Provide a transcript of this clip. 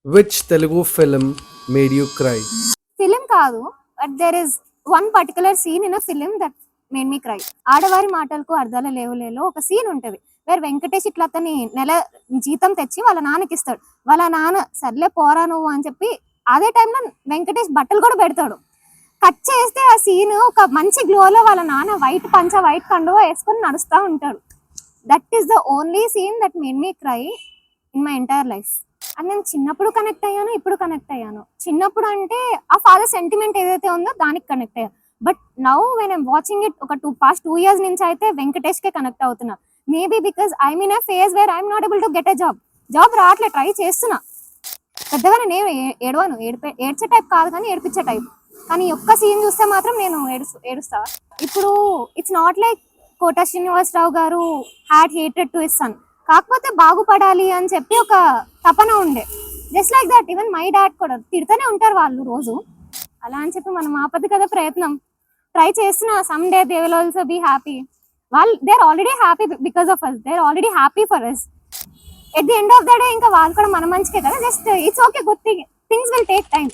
Which Telugu film made you cry? Film కాదు, but there is one particular scene in a film that made me cry. ఆడవారి మాటలకు అర్థాలు లేవులేలో ఒక scene ఉంటది wear Venkatesh ఇట్లా అతని నెల జీతం తెచ్చి వాళ్ళ నాన్నకి ఇస్తాడు. వాళ్ళ నాన్న సర్లే పోరా నువ్వు అని చెప్పి అదే టైంలో వెంకటేష్ బట్టలు కూడా పెడతాడు. కట్ చేస్తే ఆ సీన్ ఒక మంచి గ్లోలో వాళ్ళ నాన్న వైట్ పంచ వైట్ కండువా వేసుకొని నడుస్తూ ఉంటాడు. That is the only scene that made me cry in my entire life. అది నేను చిన్నప్పుడు కనెక్ట్ అయ్యాను, ఇప్పుడు కనెక్ట్ అయ్యాను. చిన్నప్పుడు అంటే ఆ ఫాదర్ సెంటిమెంట్ ఏదైతే ఉందో దానికి కనెక్ట్ అయ్యాను. But now when I'm watching it ఒక పాస్ట్ 2 years నుంచి అయితే వెంకటేష్కే కనెక్ట్ అవుతున్నా. Maybe because I mean a phase where I'm not able to get a job రావట్లేదు, ట్రై చేస్తున్నా. పెద్దగా నేను ఏడవను, ఏడ్చే టైప్ కాదు కానీ ఏడిపించే టైప్. కానీ ఒక్క సీన్ చూస్తే మాత్రం నేను ఏడుస్తా. ఇప్పుడు ఇట్స్ నాట్ లైక్ కోట శ్రీనివాసరావు గారు had hated to his son, కాకపోతే బాగుపడాలి అని చెప్పి ఒక తపన ఉండే. Just like that even my dad కూడా తిడుతూనే ఉంటారు వాళ్ళు రోజు. అలా అని చెప్పి మనం ఆపదు కదా ప్రయత్నం. ట్రై చేస్తున్నా, some day they will also be happy. వాళ్ళు they are already happy because of us, they are already happy for us. At the end of the day ఇంకా వాళ్ళు కూడా మన మంచికే కదా. Just it's okay, good things will take time.